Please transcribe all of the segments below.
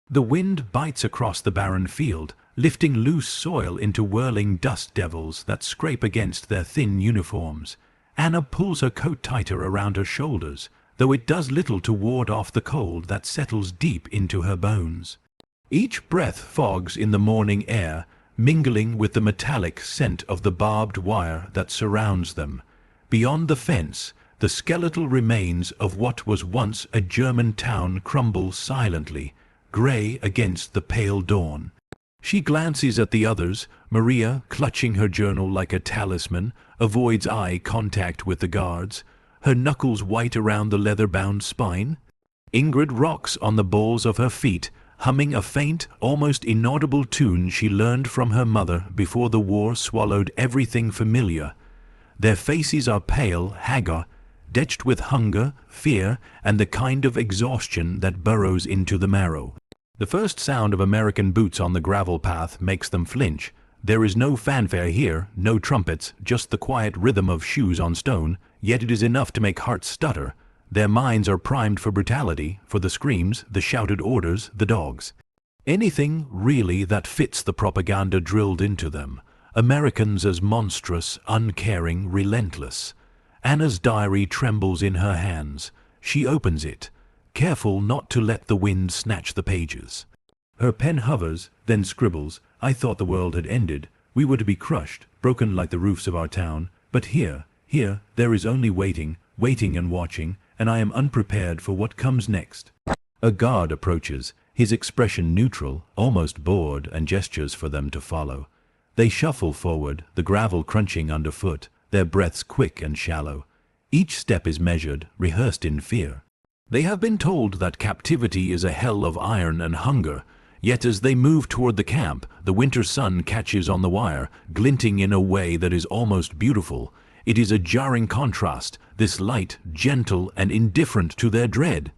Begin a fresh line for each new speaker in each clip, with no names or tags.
The wind bites across the barren field, lifting loose soil into whirling dust devils that scrape against their thin uniforms. Anna pulls her coat tighter around her shoulders, though it does little to ward off the cold that settles deep into her bones. Each breath fogs in the morning air, mingling with the metallic scent of the barbed wire that surrounds them. Beyond the fence, the skeletal remains of what was once a German town crumble silently, grey against the pale dawn. She glances at the others. Maria, clutching her journal like a talisman, avoids eye contact with the guards, her knuckles white around the leather-bound spine. Ingrid rocks on the balls of her feet, humming a faint, almost inaudible tune she learned from her mother before the war swallowed everything familiar. Their faces are pale, haggard, etched with hunger, fear, and the kind of exhaustion that burrows into the marrow. The first sound of American boots on the gravel path makes them flinch. There is no fanfare here, no trumpets, just the quiet rhythm of shoes on stone, yet it is enough to make hearts stutter. Their minds are primed for brutality, for the screams, the shouted orders, the dogs. Anything, really, that fits the propaganda drilled into them. Americans as monstrous, uncaring, relentless. Anna's diary trembles in her hands. She opens it, careful not to let the wind snatch the pages. Her pen hovers, then scribbles, "I thought the world had ended. We were to be crushed, broken like the roofs of our town. But here, there is only waiting, waiting and watching, and I am unprepared for what comes next." A guard approaches, his expression neutral, almost bored, and gestures for them to follow. They shuffle forward, the gravel crunching underfoot, their breaths quick and shallow. Each step is measured, rehearsed in fear. They have been told that captivity is a hell of iron and hunger, yet as they move toward the camp, the winter sun catches on the wire, glinting in a way that is almost beautiful. It is a jarring contrast, this light, gentle, and indifferent to their dread.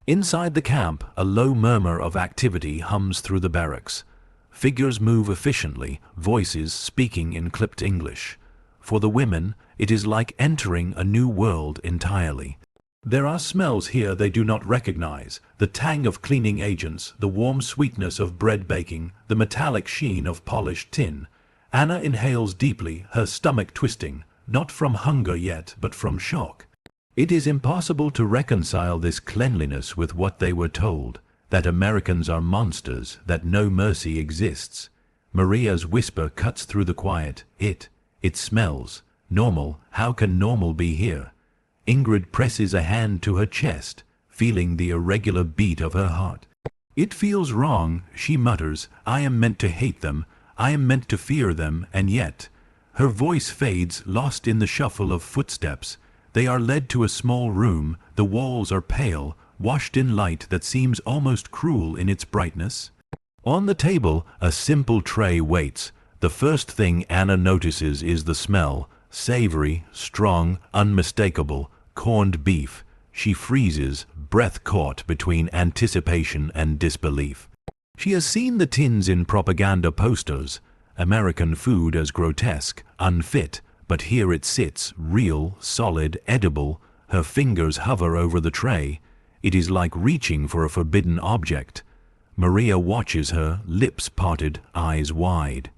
Inside the camp, a low murmur of activity hums through the barracks. Figures move efficiently, voices speaking in clipped English. For the women, it is like entering a new world entirely. There are smells here they do not recognize, the tang of cleaning agents, the warm sweetness of bread baking, the metallic sheen of polished tin. Anna inhales deeply, her stomach twisting, not from hunger yet, but from shock. It is impossible to reconcile this cleanliness with what they were told, that Americans are monsters, that no mercy exists. Maria's whisper cuts through the quiet. It smells. Normal, how can normal be here? Ingrid presses a hand to her chest, feeling the irregular beat of her heart. It feels wrong, she mutters. I am meant to hate them, I am meant to fear them, and yet. Her voice fades, lost in the shuffle of footsteps. They are led to a small room, the walls are pale, washed in light that seems almost cruel in its brightness. On the table, a simple tray waits. The first thing Anna notices is the smell, savory, strong, unmistakable. Corned beef. She freezes, breath caught between anticipation and disbelief. She has seen the tins in propaganda posters, American food as grotesque, unfit, but here it sits, real, solid, edible. Her fingers hover over the tray. It is like reaching for a forbidden object. Maria watches her, lips parted, eyes wide.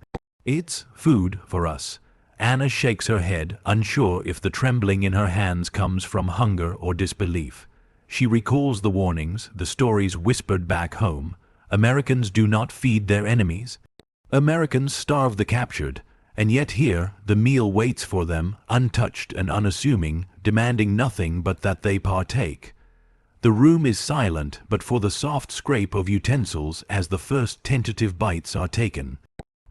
It's food for us. Anna shakes her head, unsure if the trembling in her hands comes from hunger or disbelief. She recalls the warnings, the stories whispered back home. Americans do not feed their enemies. Americans starve the captured, and yet here the meal waits for them, untouched and unassuming, demanding nothing but that they partake. The room is silent but for the soft scrape of utensils as the first tentative bites are taken.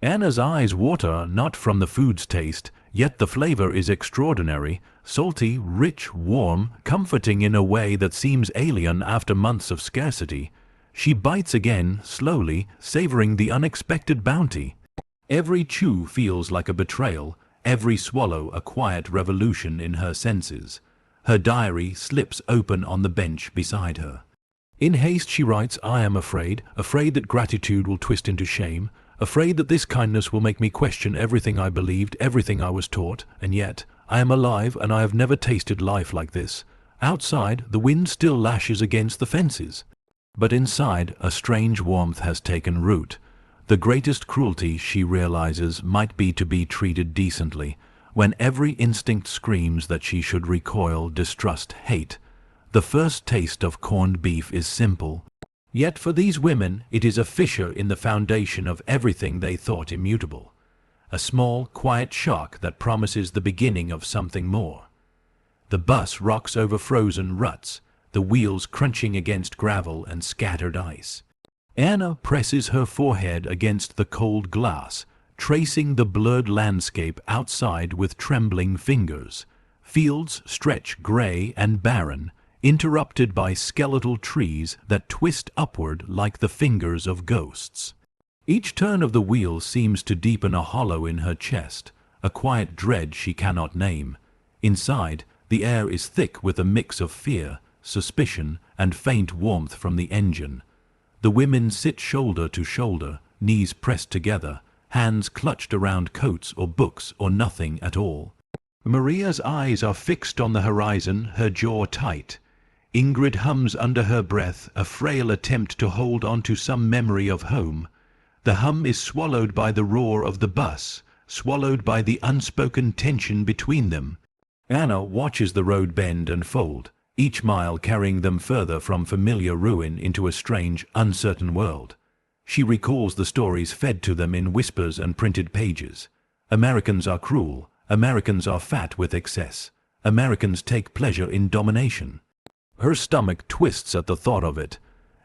Anna's eyes water not from the food's taste, yet the flavor is extraordinary, salty, rich, warm, comforting in a way that seems alien after months of scarcity. She bites again, slowly, savoring the unexpected bounty. Every chew feels like a betrayal, every swallow a quiet revolution in her senses. Her diary slips open on the bench beside her. In haste she writes, I am afraid that gratitude will twist into shame, afraid that this kindness will make me question everything I believed, everything I was taught, and yet I am alive and I have never tasted life like this. Outside, the wind still lashes against the fences. But inside, a strange warmth has taken root. The greatest cruelty, she realizes, might be to be treated decently, when every instinct screams that she should recoil, distrust, hate. The first taste of corned beef is simple. Yet for these women it is a fissure in the foundation of everything they thought immutable. A small, quiet shock that promises the beginning of something more. The bus rocks over frozen ruts, the wheels crunching against gravel and scattered ice. Anna presses her forehead against the cold glass, tracing the blurred landscape outside with trembling fingers. Fields stretch gray and barren, interrupted by skeletal trees that twist upward like the fingers of ghosts. Each turn of the wheel seems to deepen a hollow in her chest, a quiet dread she cannot name. Inside, the air is thick with a mix of fear, suspicion, and faint warmth from the engine. The women sit shoulder to shoulder, knees pressed together, hands clutched around coats or books or nothing at all. Maria's eyes are fixed on the horizon, her jaw tight. Ingrid hums under her breath, a frail attempt to hold on to some memory of home. The hum is swallowed by the roar of the bus, swallowed by the unspoken tension between them. Anna watches the road bend and fold, each mile carrying them further from familiar ruin into a strange, uncertain world. She recalls the stories fed to them in whispers and printed pages. Americans are cruel. Americans are fat with excess. Americans take pleasure in domination. Her stomach twists at the thought of it.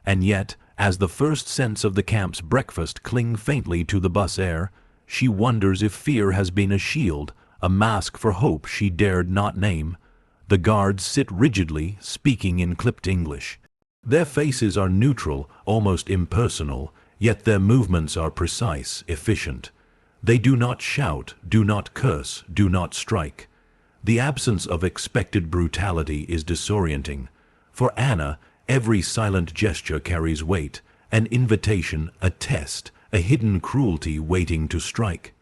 And yet, as the first scents of the camp's breakfast cling faintly to the bus air, she wonders if fear has been a shield, a mask for hope she dared not name. The guards sit rigidly, speaking in clipped English. Their faces are neutral, almost impersonal, yet their movements are precise, efficient. They do not shout, do not curse, do not strike. The absence of expected brutality is disorienting. For Anna, every silent gesture carries weight, an invitation, a test, a hidden cruelty waiting to strike.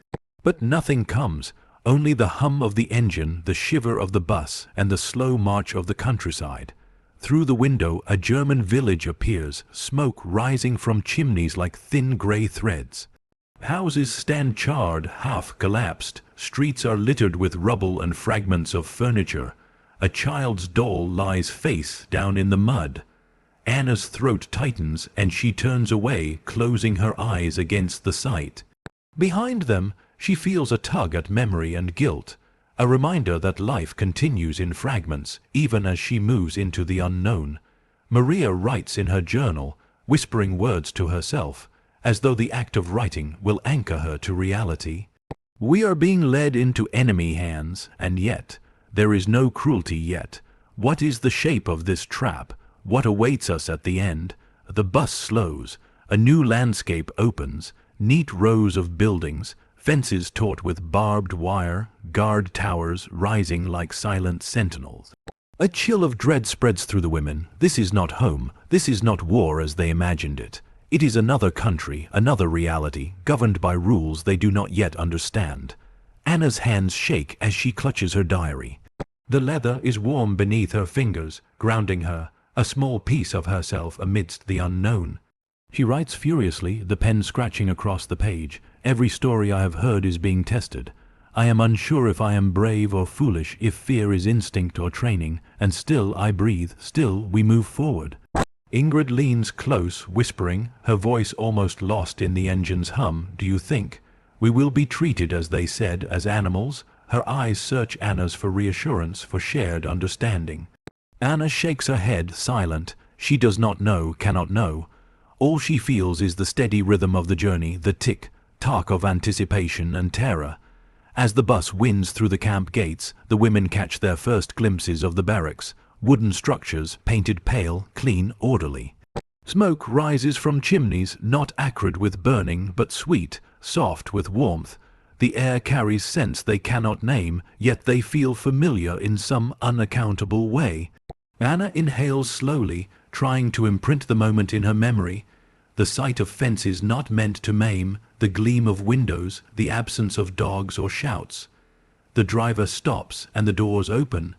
But nothing comes. Only the hum of the engine, the shiver of the bus, and the slow march of the countryside. Through the window, a German village appears, smoke rising from chimneys like thin gray threads. Houses stand charred, half collapsed. Streets are littered with rubble and fragments of furniture. A child's doll lies face down in the mud. Anna's throat tightens, and she turns away, closing her eyes against the sight. Behind them, she feels a tug at memory and guilt, a reminder that life continues in fragments, even as she moves into the unknown. Maria writes in her journal, whispering words to herself, as though the act of writing will anchor her to reality. We are being led into enemy hands, and yet, there is no cruelty yet. What is the shape of this trap? What awaits us at the end? The bus slows. A new landscape opens, neat rows of buildings, fences taut with barbed wire, guard towers rising like silent sentinels. A chill of dread spreads through the women. This is not home. This is not war as they imagined it. It is another country, another reality, governed by rules they do not yet understand. Anna's hands shake as she clutches her diary. The leather is warm beneath her fingers, grounding her, a small piece of herself amidst the unknown. She writes furiously, the pen scratching across the page. Every story I have heard is being tested. I am unsure if I am brave or foolish, if fear is instinct or training, and still I breathe, still we move forward. Ingrid leans close, whispering, her voice almost lost in the engine's hum. Do you think we will be treated, as they said, as animals? Her eyes search Anna's for reassurance, for shared understanding. Anna shakes her head, silent. She does not know, cannot know. All she feels is the steady rhythm of the journey, the tick-tock of anticipation and terror. As the bus winds through the camp gates, the women catch their first glimpses of the barracks, wooden structures painted pale, clean, orderly. Smoke rises from chimneys, not acrid with burning, but sweet, soft with warmth. The air carries scents they cannot name, yet they feel familiar in some unaccountable way. Anna inhales slowly, trying to imprint the moment in her memory. The sight of fences not meant to maim, the gleam of windows, the absence of dogs or shouts. The driver stops and the doors open.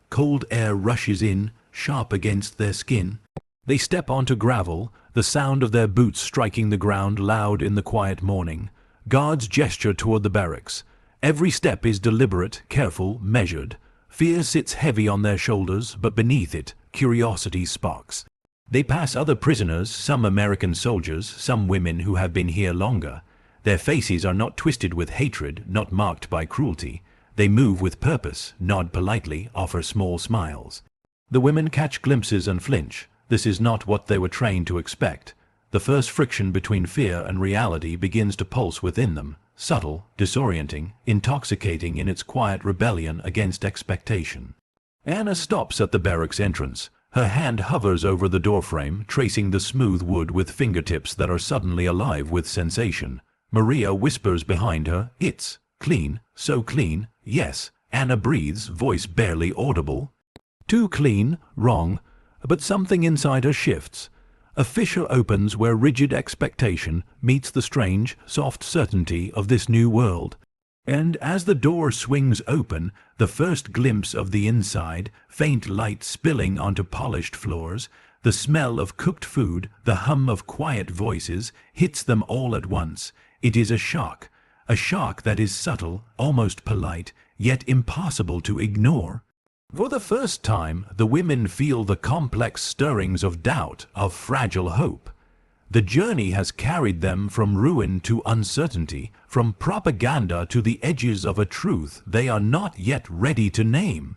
Cold air rushes in, sharp against their skin. They step onto gravel, the sound of their boots striking the ground loud in the quiet morning. Guards gesture toward the barracks. Every step is deliberate, careful, measured. Fear sits heavy on their shoulders, but beneath it, curiosity sparks. They pass other prisoners, some American soldiers, some women who have been here longer. Their faces are not twisted with hatred, not marked by cruelty. They move with purpose, nod politely, offer small smiles. The women catch glimpses and flinch. This is not what they were trained to expect. The first friction between fear and reality begins to pulse within them, subtle, disorienting, intoxicating in its quiet rebellion against expectation. Anna stops at the barracks entrance. Her hand hovers over the doorframe, tracing the smooth wood with fingertips that are suddenly alive with sensation. Maria whispers behind her, "It's clean, so clean, yes." Anna breathes, voice barely audible. Too clean, wrong, but something inside her shifts. A fissure opens where rigid expectation meets the strange, soft certainty of this new world. And as the door swings open, the first glimpse of the inside, faint light spilling onto polished floors, the smell of cooked food, the hum of quiet voices, hits them all at once. It is a shock that is subtle, almost polite, yet impossible to ignore. For the first time, the women feel the complex stirrings of doubt, of fragile hope. The journey has carried them from ruin to uncertainty, from propaganda to the edges of a truth they are not yet ready to name.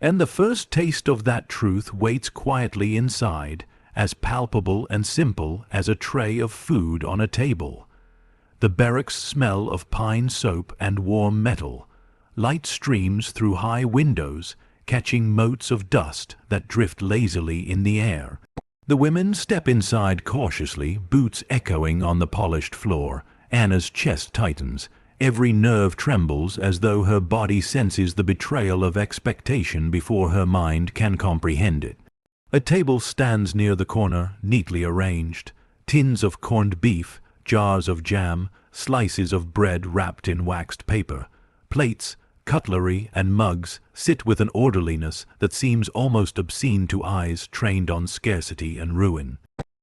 And the first taste of that truth waits quietly inside, as palpable and simple as a tray of food on a table. The barracks smell of pine soap and warm metal. Light streams through high windows, catching motes of dust that drift lazily in the air. The women step inside cautiously, boots echoing on the polished floor. Anna's chest tightens. Every nerve trembles as though her body senses the betrayal of expectation before her mind can comprehend it. A table stands near the corner, neatly arranged. Tins of corned beef, jars of jam, slices of bread wrapped in waxed paper. Plates, cutlery, and mugs sit with an orderliness that seems almost obscene to eyes trained on scarcity and ruin.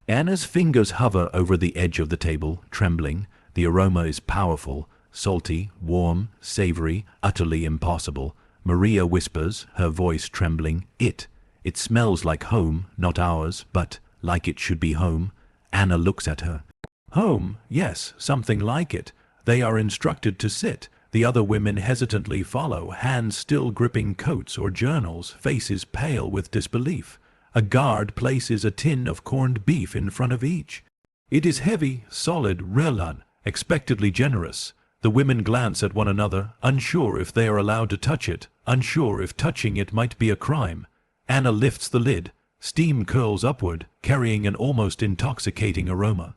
Anna's fingers hover over the edge of the table, trembling. The aroma is powerful, salty, warm, savory, utterly impossible. Maria whispers, her voice trembling, It smells like home, not ours, but like it should be home." Anna looks at her. "Home, yes, something like it." They are instructed to sit. The other women hesitantly follow, hands still gripping coats or journals, faces pale with disbelief. A guard places a tin of corned beef in front of each. It is heavy, solid, unexpectedly generous. The women glance at one another, unsure if they are allowed to touch it, unsure if touching it might be a crime. Anna lifts the lid. Steam curls upward, carrying an almost intoxicating aroma.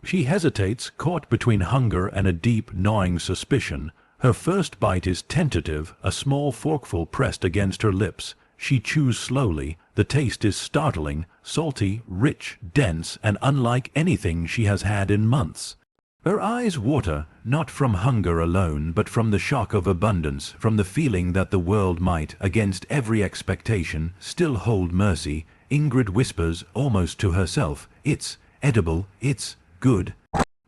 She hesitates, caught between hunger and a deep, gnawing suspicion. Her first bite is tentative, a small forkful pressed against her lips. She chews slowly. The taste is startling, salty, rich, dense, and unlike anything she has had in months. Her eyes water, not from hunger alone, but from the shock of abundance, from the feeling that the world might, against every expectation, still hold mercy. Ingrid whispers, almost to herself, "It's edible, it's good."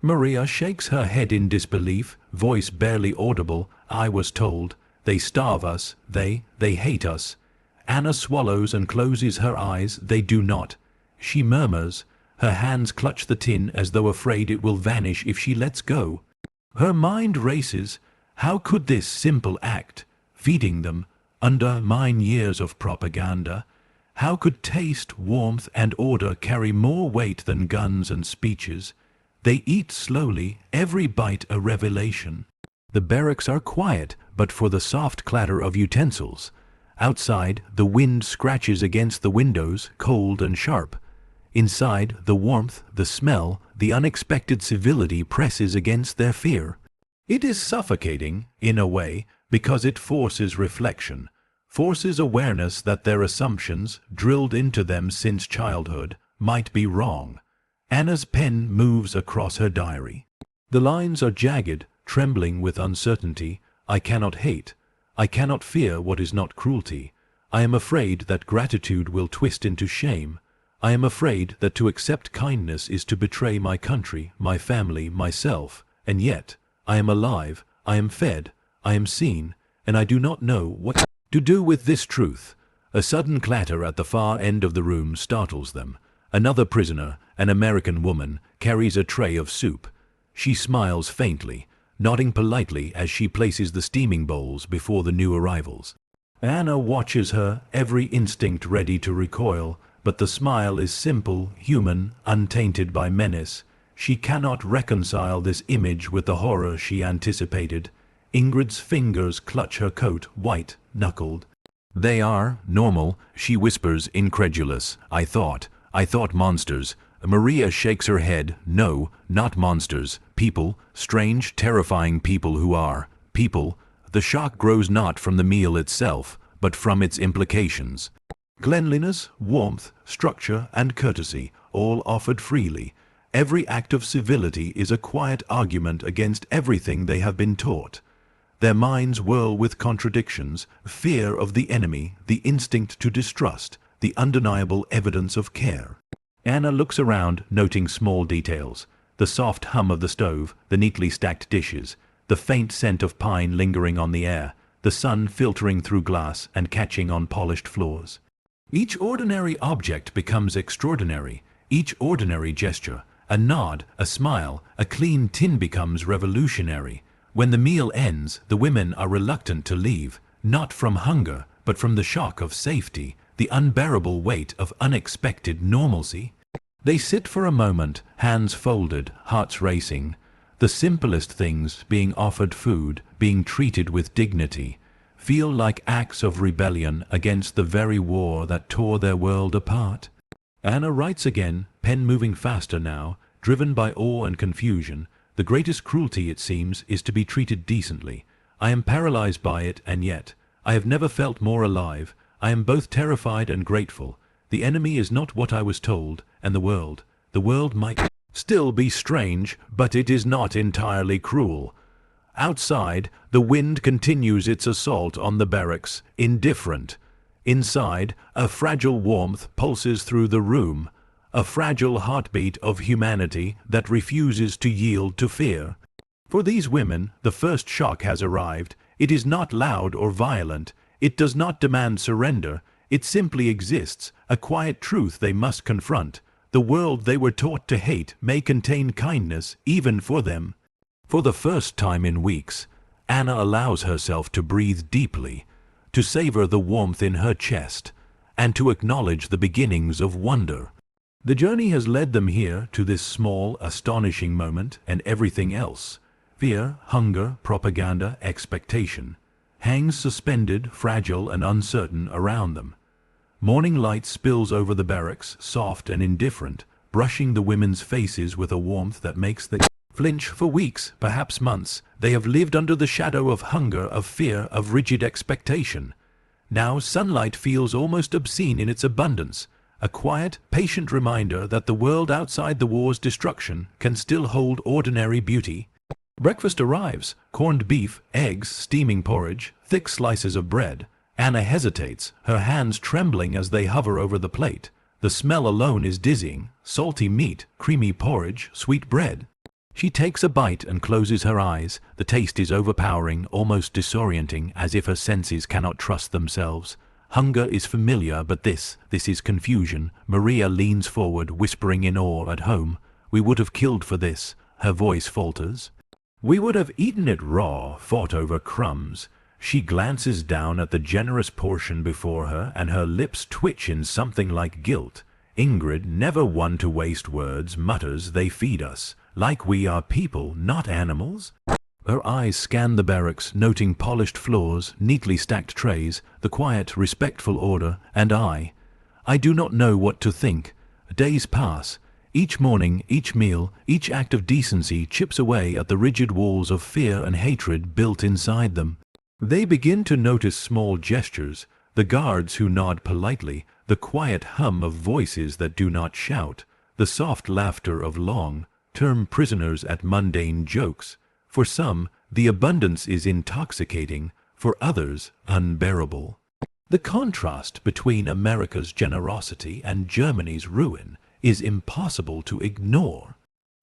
Maria shakes her head in disbelief, voice barely audible. "I was told. They starve us. They hate us." Anna swallows and closes her eyes. "They do not." She murmurs. Her hands clutch the tin as though afraid it will vanish if she lets go. Her mind races. How could this simple act, feeding them, undermine years of propaganda? How could taste, warmth, and order carry more weight than guns and speeches? They eat slowly, every bite a revelation. The barracks are quiet, but for the soft clatter of utensils. Outside, the wind scratches against the windows, cold and sharp. Inside, the warmth, the smell, the unexpected civility presses against their fear. It is suffocating, in a way, because it forces reflection, forces awareness that their assumptions, drilled into them since childhood, might be wrong. Anna's pen moves across her diary. The lines are jagged, trembling with uncertainty. "I cannot hate. I cannot fear what is not cruelty. I am afraid that gratitude will twist into shame. I am afraid that to accept kindness is to betray my country, my family, myself, and yet I am alive, I am fed, I am seen, and I do not know what to do with this truth. A sudden clatter at the far end of the room startles them. Another prisoner, an American woman, carries a tray of soup. She smiles faintly, nodding politely as she places the steaming bowls before the new arrivals. Anna watches her, every instinct ready to recoil, but the smile is simple, human, untainted by menace. She cannot reconcile this image with the horror she anticipated. Ingrid's fingers clutch her coat, white-knuckled. "They are normal," she whispers, incredulous. I thought monsters." Maria shakes her head. "No, not monsters. People, strange, terrifying people who are people." The shock grows not from the meal itself, but from its implications. Cleanliness, warmth, structure, and courtesy, all offered freely. Every act of civility is a quiet argument against everything they have been taught. Their minds whirl with contradictions, fear of the enemy, the instinct to distrust, the undeniable evidence of care. Anna looks around, noting small details. The soft hum of the stove, the neatly stacked dishes, the faint scent of pine lingering on the air, the sun filtering through glass and catching on polished floors. Each ordinary object becomes extraordinary. Each ordinary gesture, a nod, a smile, a clean tin becomes revolutionary. When the meal ends, the women are reluctant to leave, not from hunger, but from the shock of safety, the unbearable weight of unexpected normalcy. They sit for a moment, hands folded, hearts racing. The simplest things, being offered food, being treated with dignity, feel like acts of rebellion against the very war that tore their world apart. Anna writes again, pen moving faster now, driven by awe and confusion. The greatest cruelty, it seems, is to be treated decently. I am paralyzed by it, and yet I have never felt more alive. I am both terrified and grateful. The enemy is not what I was told, and the world might still be strange, but it is not entirely cruel. Outside, the wind continues its assault on the barracks, indifferent. Inside, a fragile warmth pulses through the room, a fragile heartbeat of humanity that refuses to yield to fear. For these women, the first shock has arrived. It is not loud or violent. It does not demand surrender. It simply exists, a quiet truth they must confront. The world they were taught to hate may contain kindness even for them. For the first time in weeks, Anna allows herself to breathe deeply, to savor the warmth in her chest, and to acknowledge the beginnings of wonder. The journey has led them here to this small, astonishing moment, and everything else, fear, hunger, propaganda, expectation, hangs suspended, fragile and uncertain around them. Morning light spills over the barracks, soft and indifferent, brushing the women's faces with a warmth that makes them flinch. For weeks, perhaps months, they have lived under the shadow of hunger, of fear, of rigid expectation. Now sunlight feels almost obscene in its abundance, a quiet, patient reminder that the world outside the war's destruction can still hold ordinary beauty. Breakfast arrives, corned beef, eggs, steaming porridge, thick slices of bread. Anna hesitates, her hands trembling as they hover over the plate. The smell alone is dizzying, salty meat, creamy porridge, sweet bread. She takes a bite and closes her eyes. The taste is overpowering, almost disorienting, as if her senses cannot trust themselves. Hunger is familiar, but this is confusion. Maria leans forward, whispering in awe. At home, we would have killed for this. Her voice falters. We would have eaten it raw, fought over crumbs. She glances down at the generous portion before her, and her lips twitch in something like guilt. Ingrid, never one to waste words, mutters, "They feed us, like we are people, not animals." Her eyes scan the barracks, noting polished floors, neatly stacked trays, the quiet, respectful order, and I do not know what to think. Days pass. Each morning, each meal, each act of decency chips away at the rigid walls of fear and hatred built inside them. They begin to notice small gestures, the guards who nod politely, the quiet hum of voices that do not shout, the soft laughter of long-term prisoners at mundane jokes. For some, the abundance is intoxicating, for others, unbearable. The contrast between America's generosity and Germany's ruin is impossible to ignore.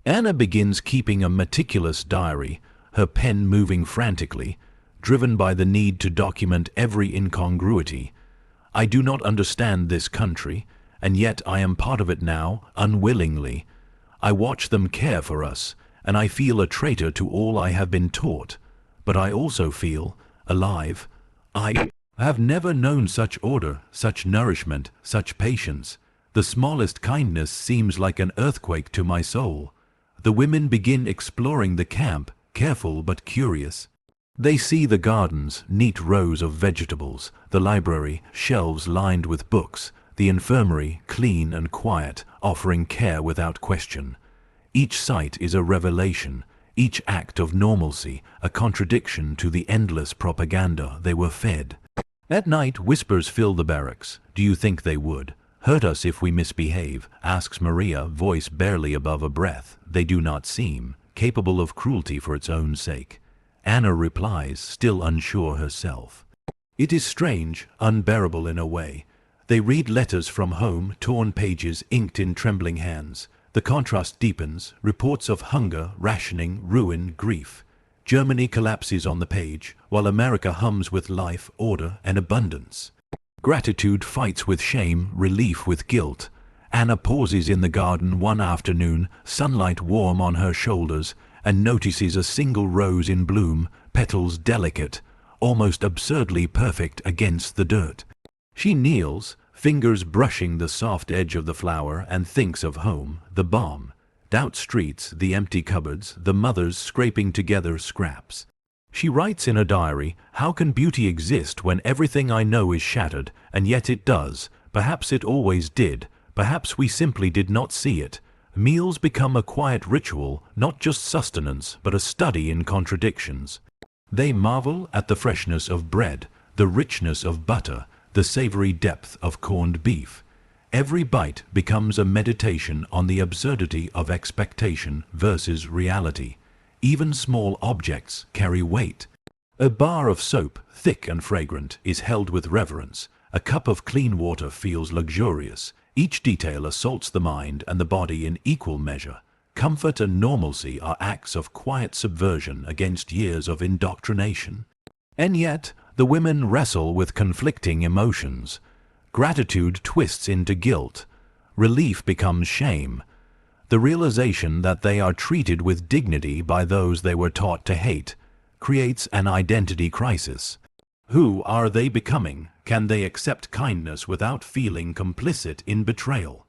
Anna begins keeping a meticulous diary, her pen moving frantically, driven by the need to document every incongruity. I do not understand this country, and yet I am part of it now, unwillingly. I watch them care for us, and I feel a traitor to all I have been taught. But I also feel alive. I have never known such order, such nourishment, such patience. The smallest kindness seems like an earthquake to my soul. The women begin exploring the camp, careful but curious. They see the gardens, neat rows of vegetables, the library, shelves lined with books, the infirmary, clean and quiet, offering care without question. Each sight is a revelation, each act of normalcy a contradiction to the endless propaganda they were fed. At night, whispers fill the barracks. Do you think they would hurt us if we misbehave? Asks Maria, voice barely above a breath. They do not seem capable of cruelty for its own sake. Anna replies, still unsure herself. It is strange, unbearable in a way. They read letters from home, torn pages inked in trembling hands. The contrast deepens, reports of hunger, rationing, ruin, grief. Germany collapses on the page, while America hums with life, order, and abundance. Gratitude fights with shame, relief with guilt. Anna pauses in the garden one afternoon, sunlight warm on her shoulders, and notices a single rose in bloom, petals delicate, almost absurdly perfect against the dirt. She kneels, fingers brushing the soft edge of the flower, and thinks of home, the balm, doubt streets, the empty cupboards, the mothers scraping together scraps. She writes in a diary, "How can beauty exist when everything I know is shattered, and yet it does. Perhaps it always did. Perhaps we simply did not see it. Meals become a quiet ritual, not just sustenance, but a study in contradictions. They marvel at the freshness of bread, the richness of butter, the savory depth of corned beef. Every bite becomes a meditation on the absurdity of expectation versus reality. Even small objects carry weight. A bar of soap, thick and fragrant, is held with reverence. A cup of clean water feels luxurious. Each detail assaults the mind and the body in equal measure. Comfort and normalcy are acts of quiet subversion against years of indoctrination. And yet, the women wrestle with conflicting emotions. Gratitude twists into guilt. Relief becomes shame. The realization that they are treated with dignity by those they were taught to hate creates an identity crisis. Who are they becoming? Can they accept kindness without feeling complicit in betrayal?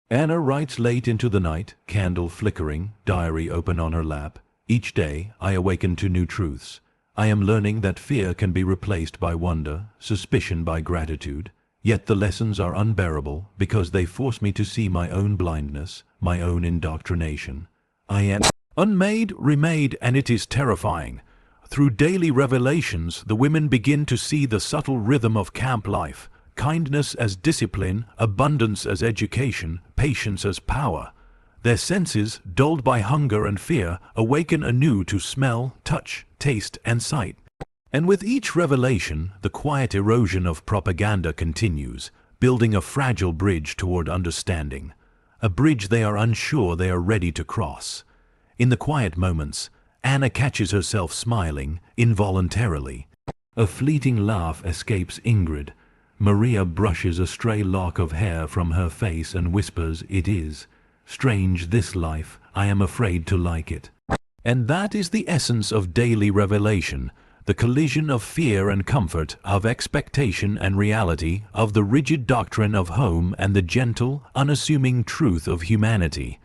Anna writes late into the night, candle flickering, diary open on her lap. Each day, I awaken to new truths. I am learning that fear can be replaced by wonder, suspicion by gratitude. Yet the lessons are unbearable because they force me to see my own blindness, my own indoctrination. I am unmade, remade, and it is terrifying. Through daily revelations, the women begin to see the subtle rhythm of camp life, kindness as discipline, abundance as education, patience as power. Their senses, dulled by hunger and fear, awaken anew to smell, touch, taste, and sight. And with each revelation, the quiet erosion of propaganda continues, building a fragile bridge toward understanding. A bridge they are unsure they are ready to cross. In the quiet moments, Anna catches herself smiling, involuntarily. A fleeting laugh escapes Ingrid. Maria brushes a stray lock of hair from her face and whispers, "It is strange, this life. I am afraid to like it." And that is the essence of daily revelation, the collision of fear and comfort, of expectation and reality, of the rigid doctrine of home and the gentle, unassuming truth of humanity.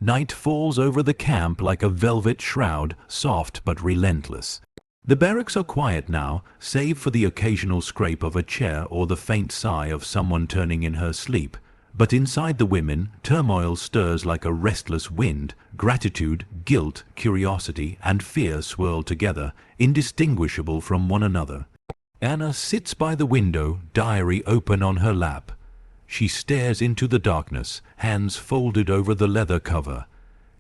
Night falls over the camp like a velvet shroud, soft but relentless. The barracks are quiet now, save for the occasional scrape of a chair or the faint sigh of someone turning in her sleep. But inside the women, turmoil stirs like a restless wind. Gratitude, guilt, curiosity, and fear swirl together, indistinguishable from one another. Anna sits by the window, diary open on her lap. She stares into the darkness, hands folded over the leather cover.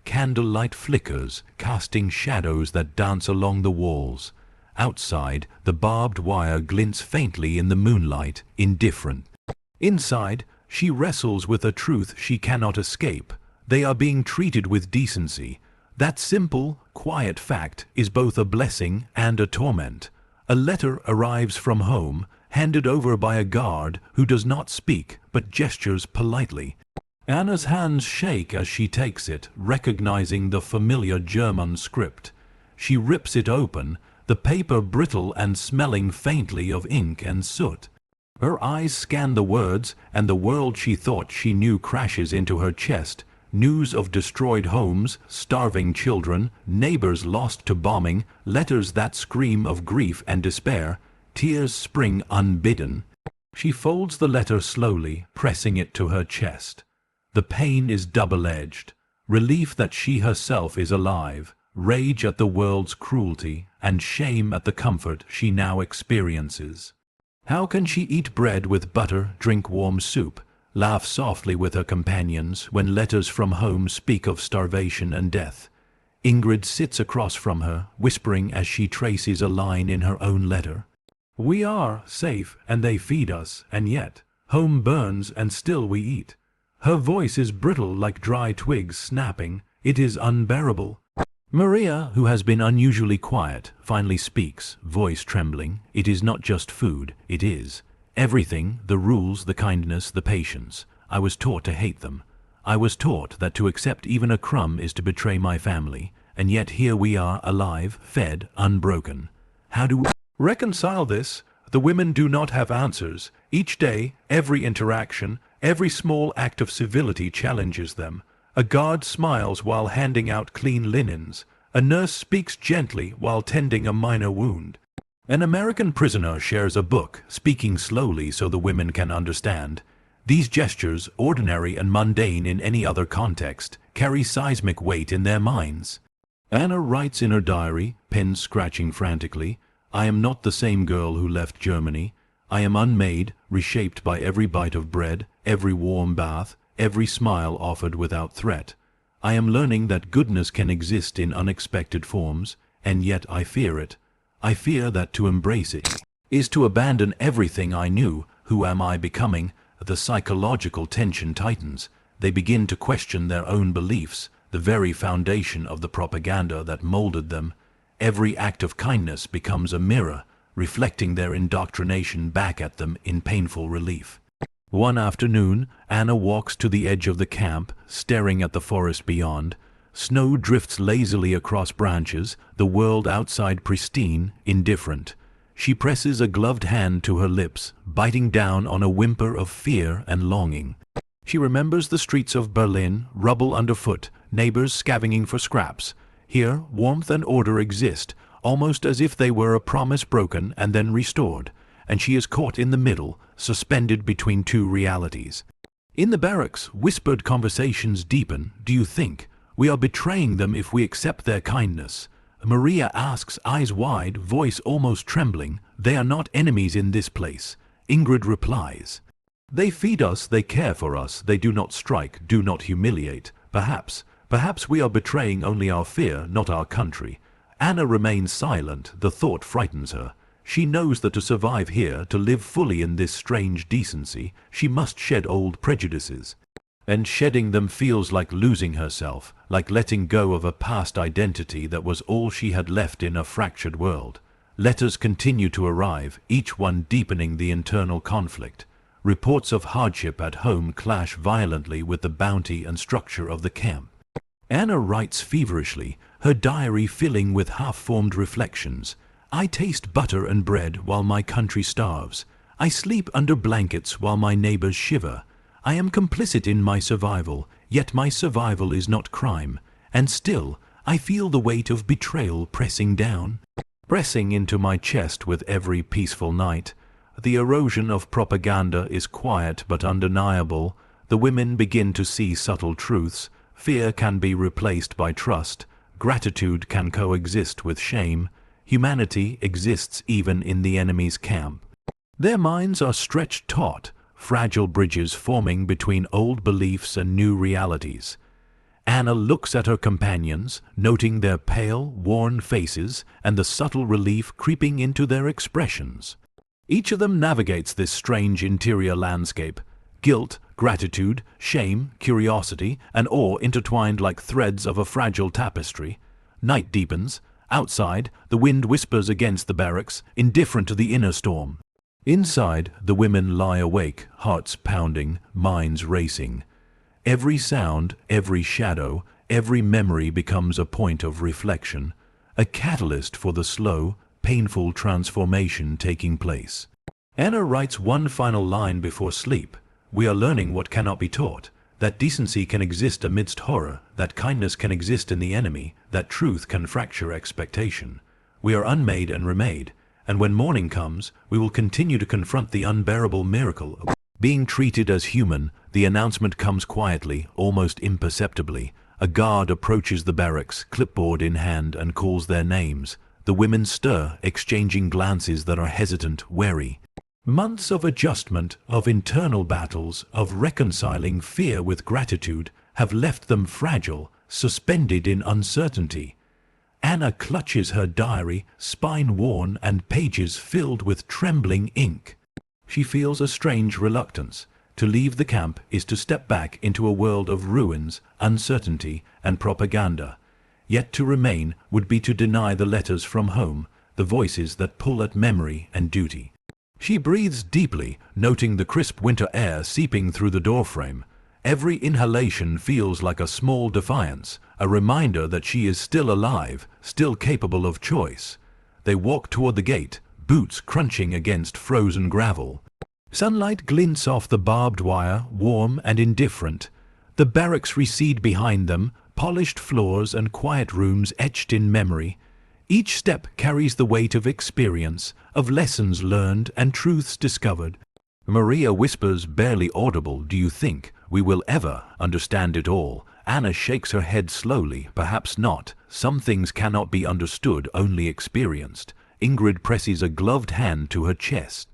Candlelight flickers, casting shadows that dance along the walls. Outside, the barbed wire glints faintly in the moonlight, indifferent. Inside, she wrestles with a truth she cannot escape. They are being treated with decency. That simple, quiet fact is both a blessing and a torment. A letter arrives from home, handed over by a guard who does not speak but gestures politely. Anna's hands shake as she takes it, recognizing the familiar German script. She rips it open, the paper brittle and smelling faintly of ink and soot. Her eyes scan the words, and the world she thought she knew crashes into her chest. News of destroyed homes, starving children, neighbors lost to bombing, letters that scream of grief and despair. Tears spring unbidden. She folds the letter slowly, pressing it to her chest. The pain is double-edged. Relief that she herself is alive, rage at the world's cruelty, and shame at the comfort she now experiences. How can she eat bread with butter, drink warm soup, laugh softly with her companions when letters from home speak of starvation and death? Ingrid sits across from her, whispering as she traces a line in her own letter. We are safe, and they feed us, and yet home burns, and still we eat. Her voice is brittle like dry twigs snapping. It is unbearable. Maria, who has been unusually quiet, finally speaks, voice trembling. It is not just food, it is everything, the rules, the kindness, the patience. I was taught to hate them. I was taught that to accept even a crumb is to betray my family, and yet here we are, alive, fed, unbroken. How do we reconcile this? The women do not have answers. Each day, every interaction, every small act of civility challenges them. A guard smiles while handing out clean linens. A nurse speaks gently while tending a minor wound. An American prisoner shares a book, speaking slowly so the women can understand. These gestures, ordinary and mundane in any other context, carry seismic weight in their minds. Anna writes in her diary, pen scratching frantically, I am not the same girl who left Germany. I am unmade, reshaped by every bite of bread, every warm bath, every smile offered without threat. I am learning that goodness can exist in unexpected forms, and yet I fear it. I fear that to embrace it is to abandon everything I knew. Who am I becoming? The psychological tension tightens. They begin to question their own beliefs, the very foundation of the propaganda that molded them. Every act of kindness becomes a mirror, reflecting their indoctrination back at them in painful relief. One afternoon, Anna walks to the edge of the camp, staring at the forest beyond. Snow drifts lazily across branches, the world outside pristine, indifferent. She presses a gloved hand to her lips, biting down on a whimper of fear and longing. She remembers the streets of Berlin, rubble underfoot, neighbors scavenging for scraps. Here, warmth and order exist, almost as if they were a promise broken and then restored, and she is caught in the middle, suspended between two realities. In the barracks, whispered conversations deepen. Do you think we are betraying them if we accept their kindness? Maria asks, eyes wide, voice almost trembling. They are not enemies in this place. Ingrid replies, they feed us, they care for us, they do not strike, do not humiliate. Perhaps we are betraying only our fear, not our country. Anna remains silent. The thought frightens her. She knows that to survive here, to live fully in this strange decency, she must shed old prejudices. And shedding them feels like losing herself, like letting go of a past identity that was all she had left in a fractured world. Letters continue to arrive, each one deepening the internal conflict. Reports of hardship at home clash violently with the bounty and structure of the camp. Anna writes feverishly, her diary filling with half-formed reflections. I taste butter and bread while my country starves. I sleep under blankets while my neighbors shiver. I am complicit in my survival, yet my survival is not crime. And still, I feel the weight of betrayal pressing into my chest with every peaceful night. The erosion of propaganda is quiet but undeniable. The women begin to see subtle truths. Fear can be replaced by trust. Gratitude can coexist with shame. Humanity exists even in the enemy's camp. Their minds are stretched taut, fragile bridges forming between old beliefs and new realities. Anna looks at her companions, noting their pale, worn faces and the subtle relief creeping into their expressions. Each of them navigates this strange interior landscape. Guilt, gratitude, shame, curiosity, and awe intertwined like threads of a fragile tapestry. Night deepens. Outside, the wind whispers against the barracks, indifferent to the inner storm. Inside, the women lie awake, hearts pounding, minds racing. Every sound, every shadow, every memory becomes a point of reflection, a catalyst for the slow, painful transformation taking place. Anna writes one final line before sleep. We are learning what cannot be taught, that decency can exist amidst horror, that kindness can exist in the enemy, that truth can fracture expectation. We are unmade and remade, and when morning comes, we will continue to confront the unbearable miracle of being treated as human. The announcement comes quietly, almost imperceptibly. A guard approaches the barracks, clipboard in hand, and calls their names. The women stir, exchanging glances that are hesitant, wary. Months of adjustment, of internal battles, of reconciling fear with gratitude, have left them fragile, suspended in uncertainty. Anna clutches her diary, spine worn and pages filled with trembling ink. She feels a strange reluctance. To leave the camp is to step back into a world of ruins, uncertainty, and propaganda. Yet to remain would be to deny the letters from home, the voices that pull at memory and duty. She breathes deeply, noting the crisp winter air seeping through the doorframe. Every inhalation feels like a small defiance, a reminder that she is still alive, still capable of choice. They walk toward the gate, boots crunching against frozen gravel. Sunlight glints off the barbed wire, warm and indifferent. The barracks recede behind them, polished floors and quiet rooms etched in memory. Each step carries the weight of experience, of lessons learned and truths discovered. Maria whispers, barely audible, "Do you think we will ever understand it all?" Anna shakes her head slowly. Perhaps not. Some things cannot be understood, only experienced. Ingrid presses a gloved hand to her chest.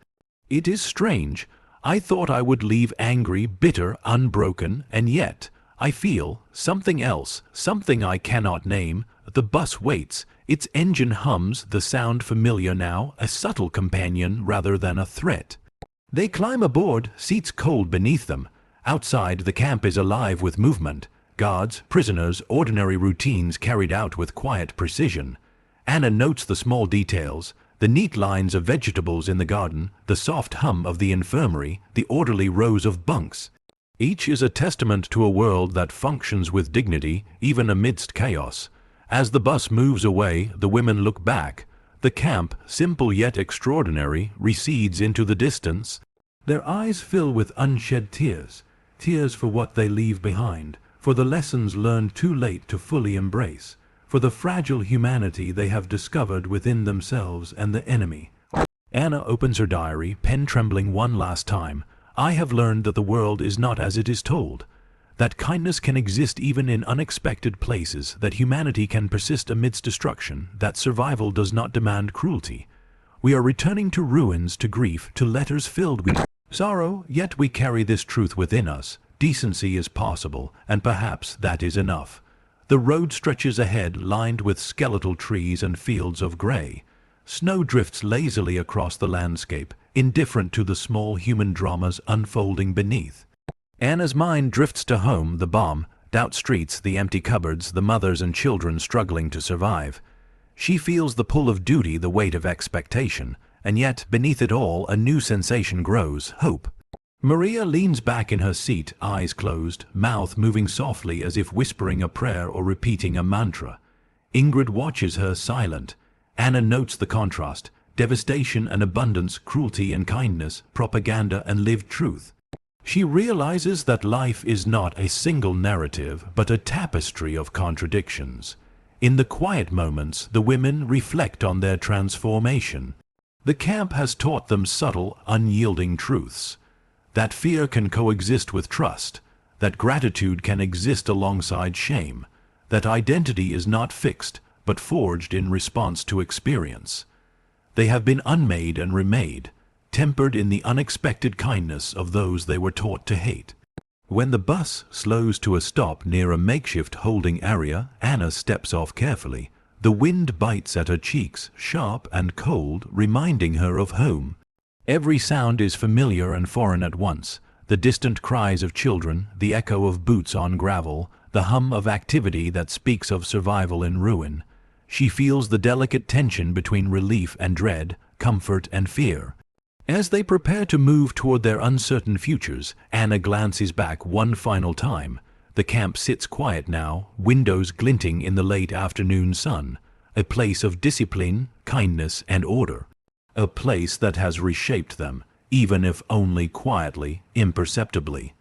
It is strange. I thought I would leave angry, bitter, unbroken, and yet I feel something else, something I cannot name. The bus waits. Its engine hums, the sound familiar now, a subtle companion rather than a threat. They climb aboard, seats cold beneath them. Outside, the camp is alive with movement. Guards, prisoners, ordinary routines carried out with quiet precision. Anna notes the small details, the neat lines of vegetables in the garden, the soft hum of the infirmary, the orderly rows of bunks. Each is a testament to a world that functions with dignity, even amidst chaos. As the bus moves away, the women look back. The camp, simple yet extraordinary, recedes into the distance. Their eyes fill with unshed tears, tears for what they leave behind, for the lessons learned too late to fully embrace, for the fragile humanity they have discovered within themselves and the enemy. Anna opens her diary, pen trembling one last time. I have learned that the world is not as it is told, that kindness can exist even in unexpected places, that humanity can persist amidst destruction, that survival does not demand cruelty. We are returning to ruins, to grief, to letters filled with sorrow, yet we carry this truth within us. Decency is possible, and perhaps that is enough. The road stretches ahead, lined with skeletal trees and fields of gray. Snow drifts lazily across the landscape, indifferent to the small human dramas unfolding beneath. Anna's mind drifts to home, the bomb, doubt streets, the empty cupboards, the mothers and children struggling to survive. She feels the pull of duty, the weight of expectation, and yet, beneath it all, a new sensation grows, hope. Maria leans back in her seat, eyes closed, mouth moving softly as if whispering a prayer or repeating a mantra. Ingrid watches her, silent. Anna notes the contrast, devastation and abundance, cruelty and kindness, propaganda and lived truth. She realizes that life is not a single narrative, but a tapestry of contradictions. In the quiet moments, the women reflect on their transformation. The camp has taught them subtle, unyielding truths. That fear can coexist with trust, that gratitude can exist alongside shame, that identity is not fixed, but forged in response to experience. They have been unmade and remade, tempered in the unexpected kindness of those they were taught to hate. When the bus slows to a stop near a makeshift holding area, Anna steps off carefully. The wind bites at her cheeks, sharp and cold, reminding her of home. Every sound is familiar and foreign at once. The distant cries of children, the echo of boots on gravel, the hum of activity that speaks of survival in ruin. She feels the delicate tension between relief and dread, comfort and fear. As they prepare to move toward their uncertain futures, Anna glances back one final time. The camp sits quiet now, windows glinting in the late afternoon sun. A place of discipline, kindness, and order. A place that has reshaped them, even if only quietly, imperceptibly.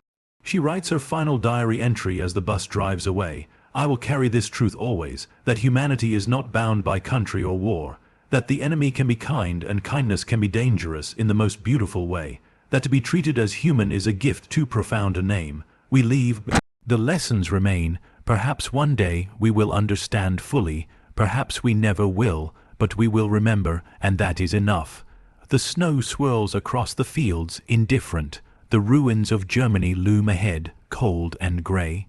She writes her final diary entry as the bus drives away. I will carry this truth always, that humanity is not bound by country or war. That the enemy can be kind and kindness can be dangerous in the most beautiful way. That to be treated as human is a gift too profound to name. We leave. The lessons remain. Perhaps one day we will understand fully. Perhaps we never will, but we will remember, and that is enough. The snow swirls across the fields, indifferent. The ruins of Germany loom ahead, cold and grey.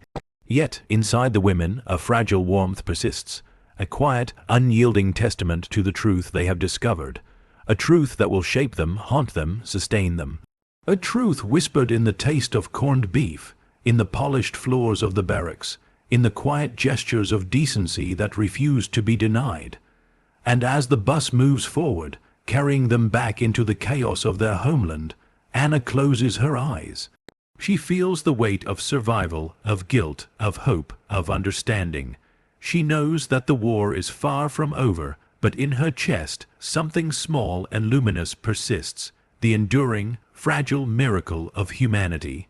Yet, inside the women, a fragile warmth persists. A quiet, unyielding testament to the truth they have discovered. A truth that will shape them, haunt them, sustain them. A truth whispered in the taste of corned beef, in the polished floors of the barracks, in the quiet gestures of decency that refused to be denied. And as the bus moves forward, carrying them back into the chaos of their homeland, Anna closes her eyes. She feels the weight of survival, of guilt, of hope, of understanding. She knows that the war is far from over, but in her chest something small and luminous persists, the enduring, fragile miracle of humanity.